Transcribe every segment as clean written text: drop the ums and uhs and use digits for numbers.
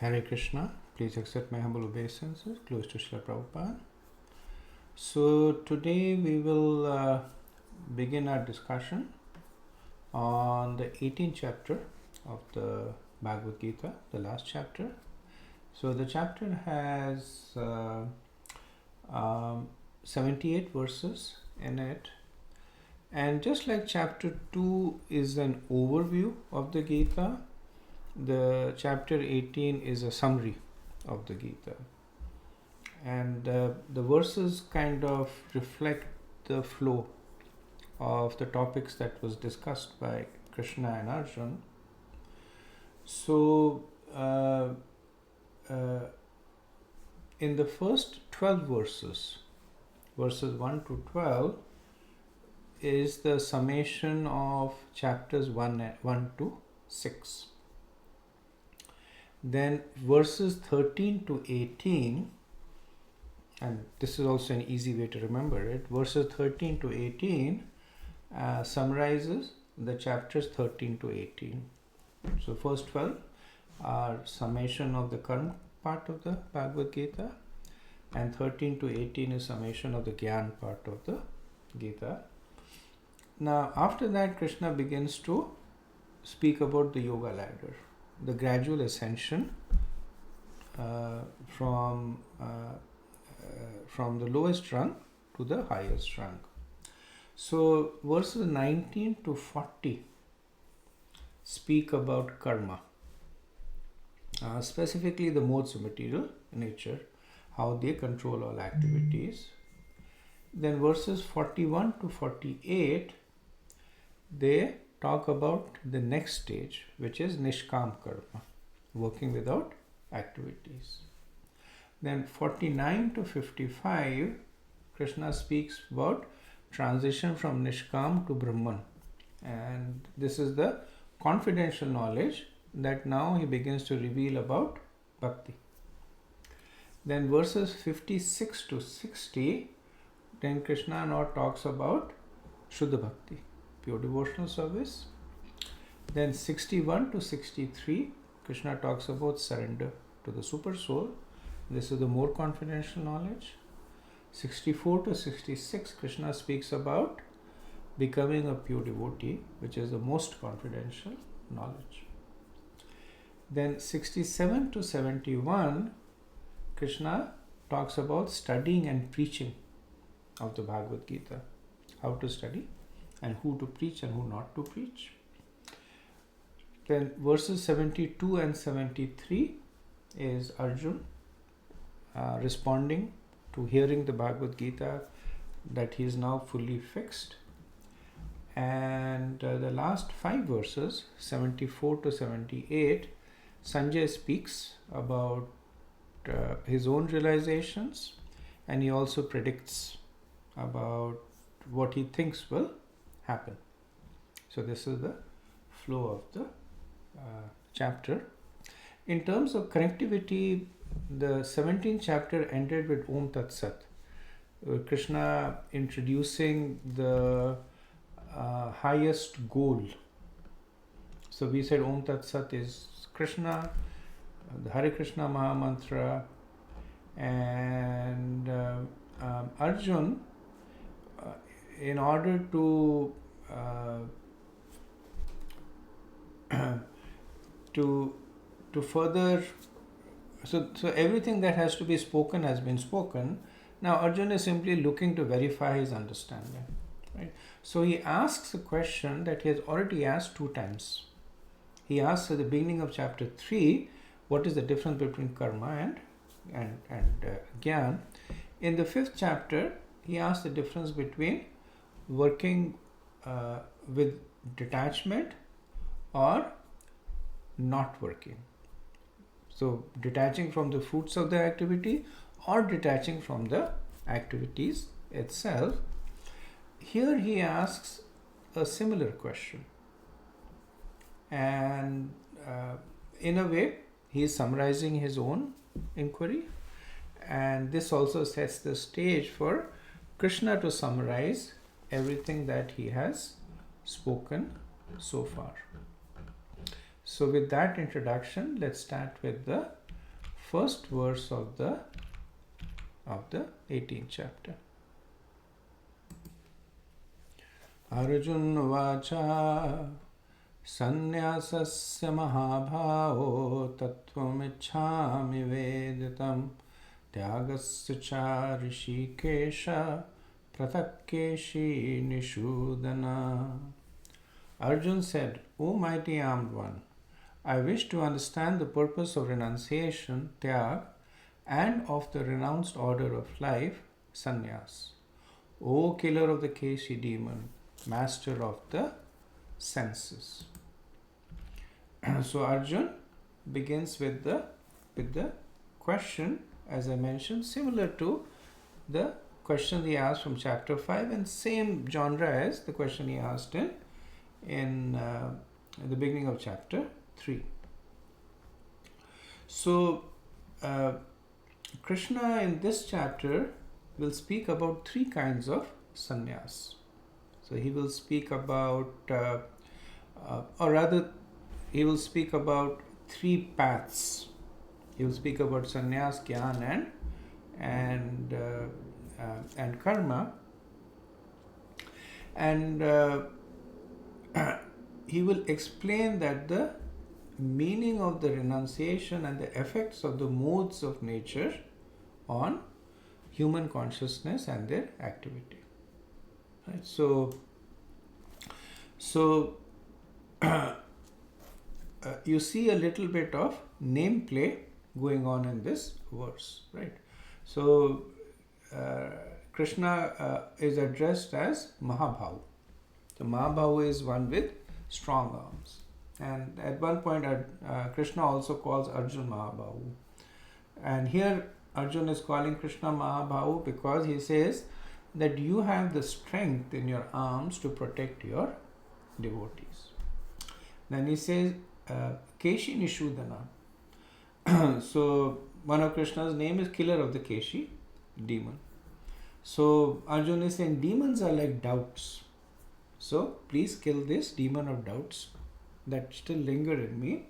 Hare Krishna. Please accept my humble obeisances close to Srila Prabhupada. So today we will begin our discussion on the 18th chapter of the Bhagavad-gita, the last chapter. So the chapter has 78 verses in it, and just like chapter 2 is an overview of the Gita, the chapter 18 is a summary of the Gita, and the verses kind of reflect the flow of the topics that was discussed by Krishna and Arjuna. So in the first 12 verses 1 to 12 is the summation of chapters 1 to 6. Then verses 13 to 18, and this is also an easy way to remember it, verses 13 to 18 summarizes the chapters 13 to 18. So first 12 are summation of the karma part of the Bhagavad Gita, and 13 to 18 is summation of the Gyan part of the Gita. Now after that, Krishna begins to speak about the yoga ladder, the gradual ascension from the lowest rung to the highest rung. So verses 19 to 40 speak about karma, specifically the modes of material nature, how they control all activities. Then verses 41 to 48, they talk about the next stage, which is Nishkam Karma, working without activities. Then 49 to 55, Krishna speaks about transition from Nishkam to Brahman, and this is the confidential knowledge that now he begins to reveal about Bhakti. Then verses 56 to 60, then Krishna now talks about Shuddha Bhakti, pure devotional service. Then 61 to 63, Krishna talks about surrender to the super soul. This is the more confidential knowledge. 64 to 66, Krishna speaks about becoming a pure devotee, which is the most confidential knowledge. Then 67 to 71, Krishna talks about studying and preaching of the Bhagavad Gita, how to study and who to preach and who not to preach. Then verses 72 and 73 is Arjuna responding to hearing the Bhagavad Gita that he is now fully fixed. And the last 5 verses, 74 to 78, Sanjay speaks about his own realizations, and he also predicts about what he thinks will happen. So this is the flow of the chapter. In terms of connectivity, the 17th chapter ended with Om Tat Sat, Krishna introducing the highest goal. So we said Om Tat Sat is Krishna, the Hare Krishna Maha Mantra, and Arjuna, in order to further, so everything that has to be spoken has been spoken. Now Arjuna is simply looking to verify his understanding, right? So he asks a question that he has already asked 2 times. He asks at the beginning of chapter 3, what is the difference between karma and Gyan? In the 5th chapter, he asks the difference between working with detachment or not working. So detaching from the fruits of the activity or detaching from the activities itself. Here he asks a similar question, and in a way he is summarizing his own inquiry, and this also sets the stage for Krishna to summarize everything that he has spoken so far. So with that introduction, let's start with the first verse of the 18th chapter. Arjun vacha sannyasasya mahabhavo tattvam ichhami veditam tyagasya cha rishikesha pratakkeshi nishudana. Arjun said, O mighty armed one, I wish to understand the purpose of renunciation, tyag, and of the renounced order of life, sannyas. O killer of the Keshi demon, master of the senses. So Arjun begins with the question, as I mentioned, similar to the question he asked from chapter 5 and same genre as the question he asked in the beginning of chapter 3. So Krishna in this chapter will speak about three kinds of sannyas. So he will speak about, or rather, he will speak about three paths. He will speak about sannyas, jnana, and karma, and he will explain that the meaning of the renunciation and the effects of the modes of nature on human consciousness and their activity. Right? So you see a little bit of name play going on in this verse, right? So Krishna is addressed as Mahabhavu. So Mahabhavu is one with strong arms. And at one point Krishna also calls Arjun Mahabhavu. And here Arjun is calling Krishna Mahabhavu because he says that you have the strength in your arms to protect your devotees. Then he says Keshi Nishudana. So one of Krishna's name is killer of the Keshi demon. So Arjun is saying demons are like doubts. So please kill this demon of doubts that still linger in me.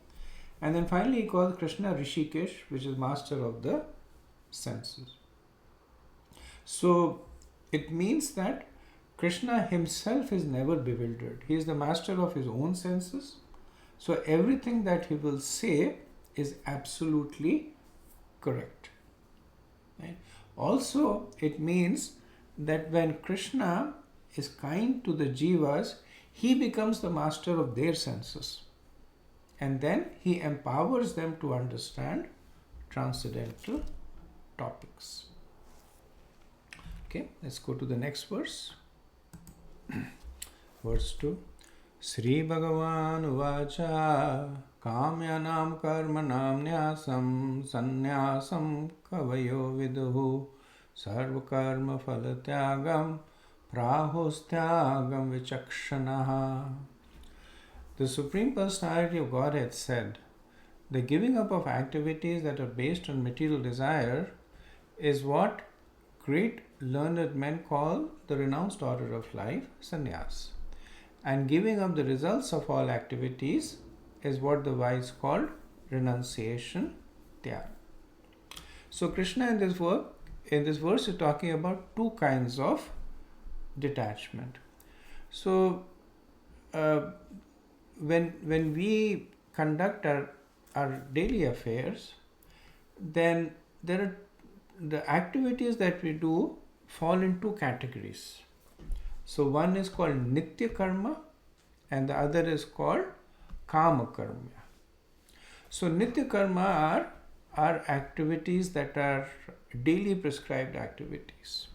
And then finally he calls Krishna Rishikesh, which is master of the senses. So it means that Krishna himself is never bewildered. He is the master of his own senses. So everything that he will say is absolutely correct. Right? Also, it means that when Krishna is kind to the jivas, he becomes the master of their senses. And then he empowers them to understand transcendental topics. Okay, let's go to the next verse. Verse 2. Sri Bhagavan Uvacha Kamyanam Karmanam Nyasam Sannyasam Kavayo Viduhu Sarva Karma Phalatyagam Prahostyagam Vichakshanaha. The Supreme Personality of Godhead said, the giving up of activities that are based on material desire is what great learned men call the renounced order of life, sannyas. And giving up the results of all activities is what the wise called renunciation, tyag. So Krishna in this verse is talking about two kinds of detachment. So when we conduct our daily affairs, then there are the activities that we do fall in two categories. So one is called Nitya Karma and the other is called Kama Karma. So Nitya Karma are activities that are daily prescribed activities.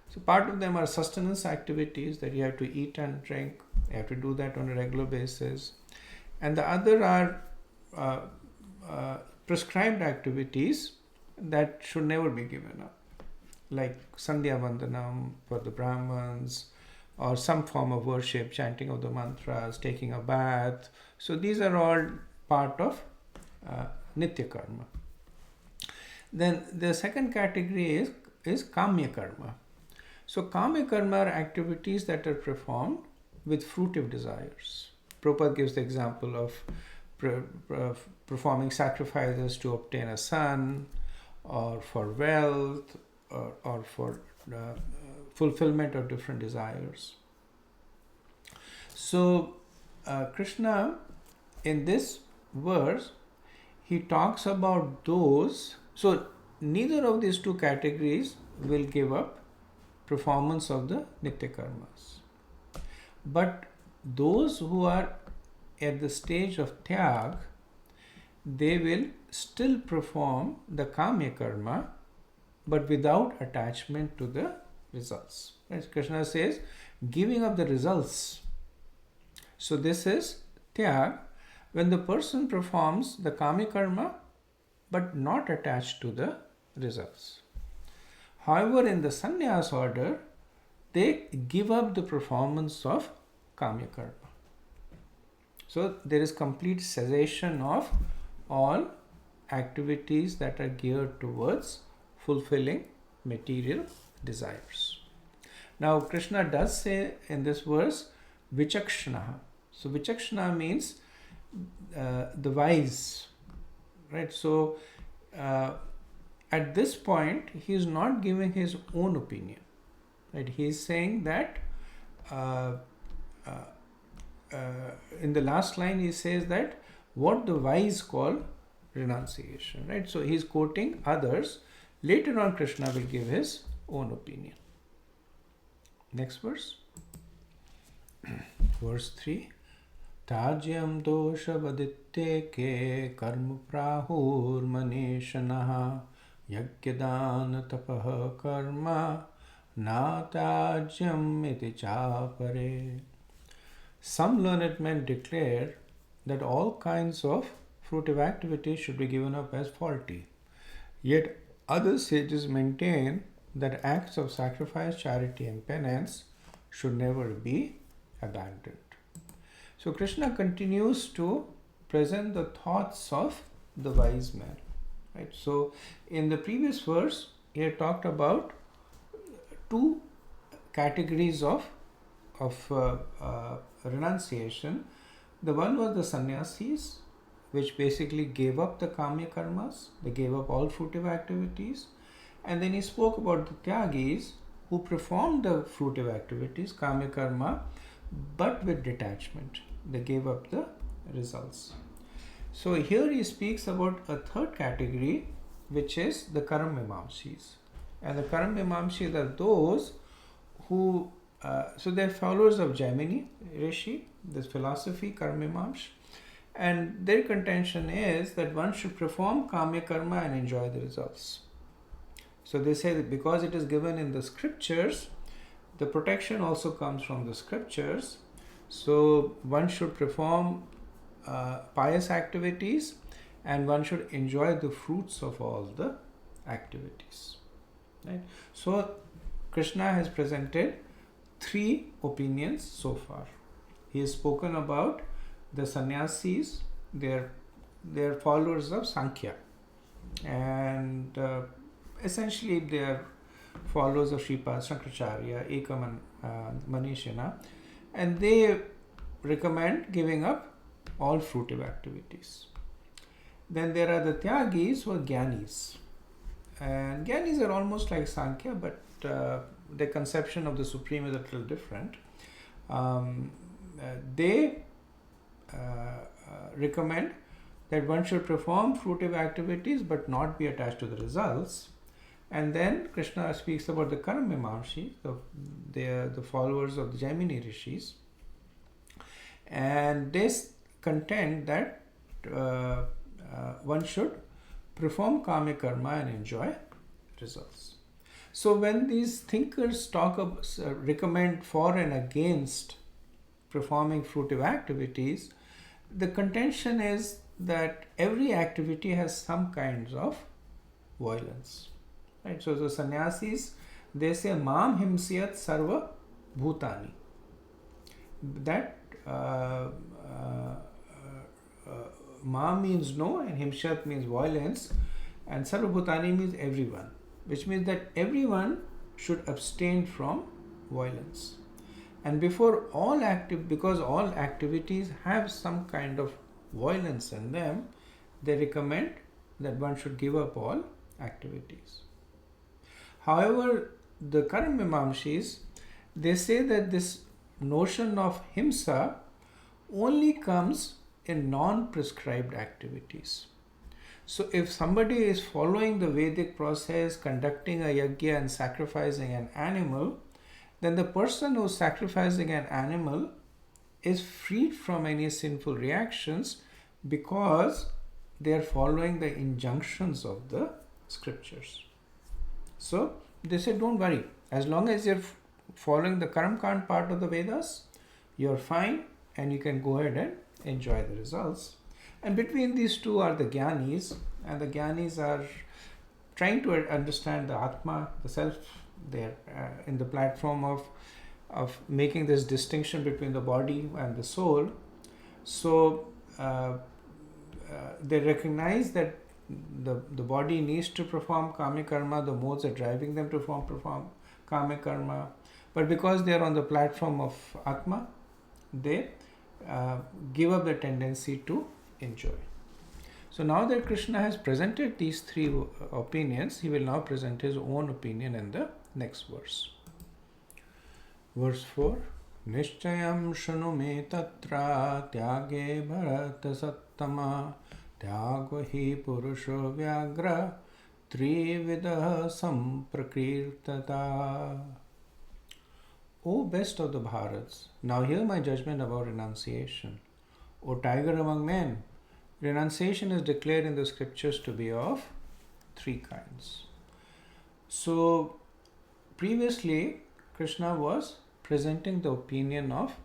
So part of them are sustenance activities that you have to eat and drink. You have to do that on a regular basis. And the other are prescribed activities that should never be given up. Like Sandhya Vandanam for the Brahmins, or some form of worship, chanting of the mantras, taking a bath. So these are all part of Nitya Karma. Then the second category is Kamya Karma. So Kamya Karma are activities that are performed with fruitive desires. Prabhupada gives the example of performing sacrifices to obtain a son, or for wealth, or for fulfillment of different desires. So Krishna, in this verse, he talks about those. So neither of these two categories will give up performance of the nitya karmas. But those who are at the stage of tyag, they will still perform the kamya karma, but without attachment to the results. As Krishna says, giving up the results. So this is tyag, when the person performs the kamya karma, but not attached to the results. However, in the sannyas order, they give up the performance of kamya karma. So there is complete cessation of all activities that are geared towards fulfilling material desires. Now Krishna does say in this verse, vichakshana. So vichakshana means the wise, right? So at this point, he is not giving his own opinion, right? He is saying that in the last line he says that what the wise call renunciation, right? So he is quoting others. Later on, Krishna will give his own opinion. Next verse. Verse 3. Tajyam dosha vaditte karma prahur maneshanaha yagyadana tapaha karma na tajyam iti chapare. Some learned men declare that all kinds of fruitive activities should be given up as faulty. Yet other sages maintain that acts of sacrifice, charity and penance should never be abandoned. So Krishna continues to present the thoughts of the wise man. Right? So in the previous verse, he had talked about two categories of renunciation. The one was the sannyasis, which basically gave up the kamya karmas, they gave up all fruitive activities. And then he spoke about the tyagis, who performed the fruitive activities, kamya karma, but with detachment. They gave up the results. So here he speaks about a third category, which is the karam-mimamsis. And the karam-mimamsis are those who, so they're followers of Jaimini Rishi, this philosophy, karam-mimamsa. And their contention is that one should perform kamya karma and enjoy the results. So they say that because it is given in the scriptures, the protection also comes from the scriptures. So one should perform pious activities and one should enjoy the fruits of all the activities. Right? So Krishna has presented three opinions so far. He has spoken about the sannyasis, they are followers of Sankhya, and essentially they are followers of Shripad Shankaracharya, Ekam Manishana, and they recommend giving up all fruitive activities. Then there are the Tyagis who are Jnanis, and Jnanis are almost like Sankhya, but their conception of the Supreme is a little different. They recommend that one should perform fruitive activities but not be attached to the results. And then Krishna speaks about the Karam-mimamsi, they are the followers of the Jaimini Rishis, and they contend that one should perform kamya karma and enjoy results. So when these thinkers recommend for and against performing fruitive activities, the contention is that every activity has some kinds of violence. Right? So the sannyasis, they say mam himsiyat sarva bhutani. That ma means no and himshat means violence, and sarva bhutani means everyone, which means that everyone should abstain from violence. And before all because all activities have some kind of violence in them, they recommend that one should give up all activities. However, the current Mimamshis, they say that this notion of himsa only comes in non-prescribed activities. So if somebody is following the Vedic process, conducting a yajna and sacrificing an animal, then the person who is sacrificing an animal is freed from any sinful reactions because they are following the injunctions of the scriptures. So they say, don't worry, as long as you're following the Karam-Kand part of the Vedas, you're fine and you can go ahead and enjoy the results. And between these two are the Jnanis, and the Jnanis are trying to understand the Atma, the self. They're in the platform of making this distinction between the body and the soul. So they recognize that the body needs to perform kama karma, the modes are driving them to perform kama karma. But because they are on the platform of Atma, they give up the tendency to enjoy. So now that Krishna has presented these three opinions, he will now present his own opinion in the next verse. Verse 4. Nishchayam shanu me tatra tyage bharata sattama tyago hi purusho vyagra trividah samprakirtata. O best of the Bharats, now hear my judgment about renunciation. O tiger among men, renunciation is declared in the scriptures to be of three kinds. So previously Krishna was presenting the opinion of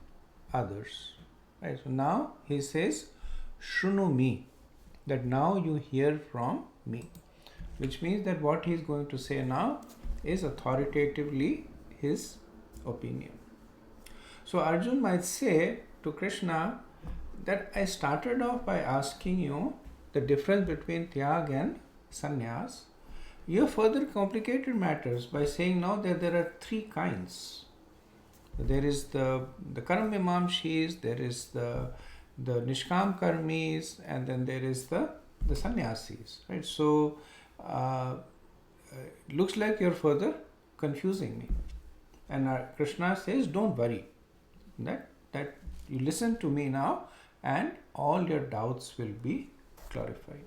others. Right? So now he says, Shrunu me, that now you hear from me. Which means that what he is going to say now is authoritatively his opinion. So Arjun might say to Krishna that I started off by asking you the difference between tyag and sannyas. You have further complicated matters by saying now that there are three kinds. There is the Karam Mimamshis, there is the Nishkam Karmis, and then there is the sannyasis. Right? So looks like you're further confusing me. And Krishna says, don't worry, that you listen to me now and all your doubts will be clarified.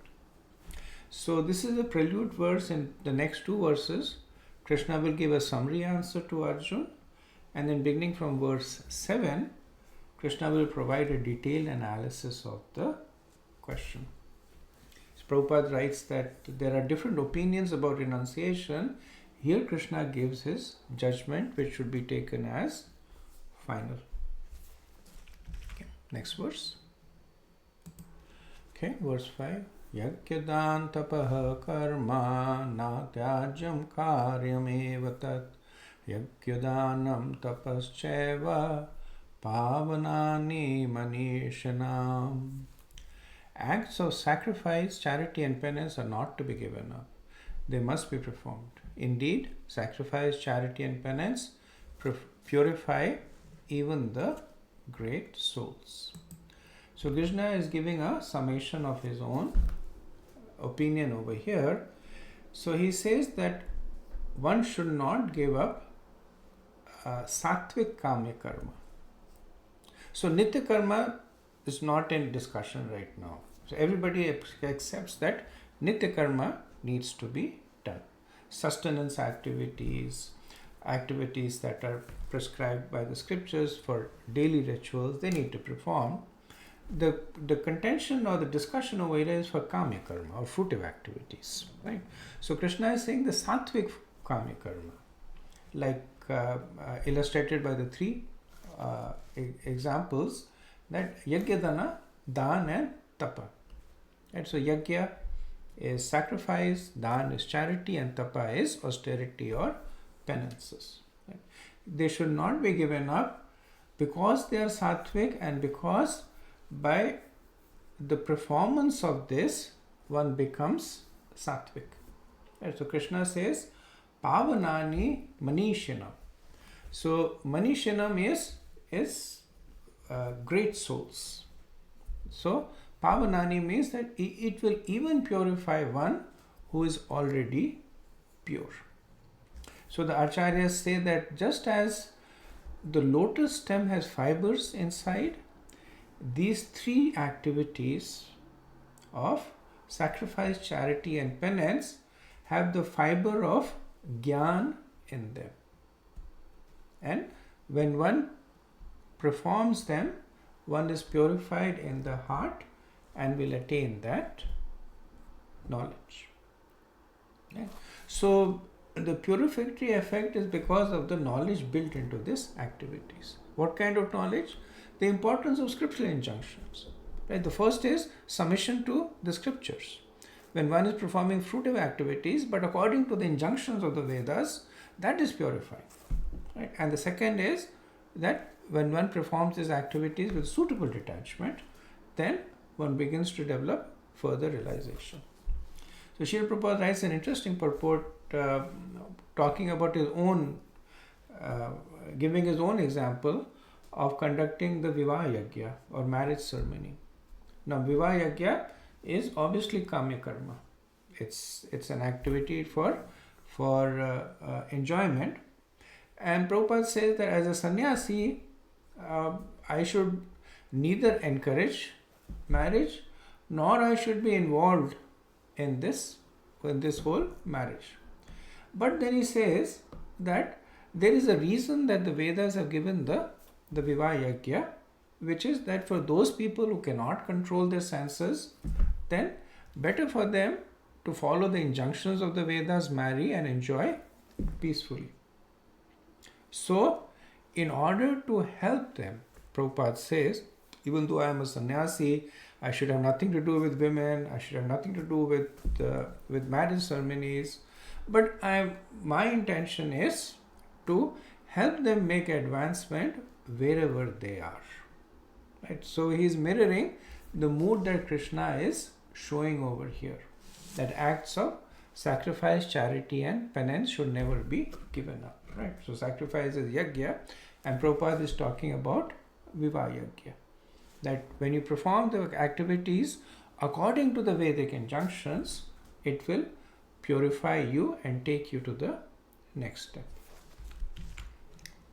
So this is a prelude verse. In the next two verses, Krishna will give a summary answer to Arjun, and then beginning from verse 7, Krishna will provide a detailed analysis of the question. So Prabhupada writes that there are different opinions about renunciation. Here Krishna gives his judgment, which should be taken as final. Okay, next verse. Okay, verse 5. Yajnadan tapaha karma na tyajam karyam eva tat yajnadanam tapascheva pavanani manishanam. Acts of sacrifice, charity and penance are not to be given up. They must be performed. Indeed, sacrifice, charity and penance purify even the great souls. So Krishna is giving a summation of his own opinion over here. So he says that one should not give up sattvic kama karma. So nitya karma is not in discussion right now. So everybody accepts that nitya karma needs to be done. Sustenance activities that are prescribed by the scriptures for daily rituals, they need to perform. The contention or the discussion over here is for kama karma or fruitive activities, right? So Krishna is saying the sattvic kama karma, like illustrated by the three examples, that yajna, dana, dan and tapa. Right? So yajna is sacrifice, dan is charity, and tapa is austerity or penances. Right? They should not be given up because they are sattvic, and because by the performance of this one becomes sattvic. Right? So Krishna says pavanani manishanam. So manishanam is great souls. So Pavanani means that it will even purify one who is already pure. So the acharyas say that just as the lotus stem has fibers inside, these three activities of sacrifice, charity and penance have the fiber of Gyan in them. And when one performs them, one is purified in the heart and will attain that knowledge. Okay? So the purificatory effect is because of the knowledge built into these activities. What kind of knowledge? The importance of scriptural injunctions. Right? The first is submission to the scriptures. When one is performing fruitive activities, but according to the injunctions of the Vedas, that is purified. Right? And the second is that when one performs these activities with suitable detachment, then one begins to develop further realization. So Srila Prabhupada writes an interesting purport talking about his own, giving his own example of conducting the Vivaha Yajna or marriage ceremony. Now Vivaha Yajna is obviously Kamya Karma. It's an activity for enjoyment. And Prabhupada says that as a sannyasi, I should neither encourage marriage nor I should be involved in this whole marriage. But then he says that there is a reason that the Vedas have given the Vivaha Yajna, which is that for those people who cannot control their senses, then better for them to follow the injunctions of the Vedas, marry and enjoy peacefully. So, in order to help them, Prabhupada says, even though I am a sannyasi, I should have nothing to do with women, I should have nothing to do with marriage ceremonies, but my intention is to help them make advancement wherever they are. Right? So he is mirroring the mood that Krishna is showing over here. That acts of sacrifice, charity and penance should never be given up. Right? So sacrifice is yajna, and Prabhupada is talking about Vivaha Yajna. That when you perform the activities according to the Vedic injunctions, it will purify you and take you to the next step.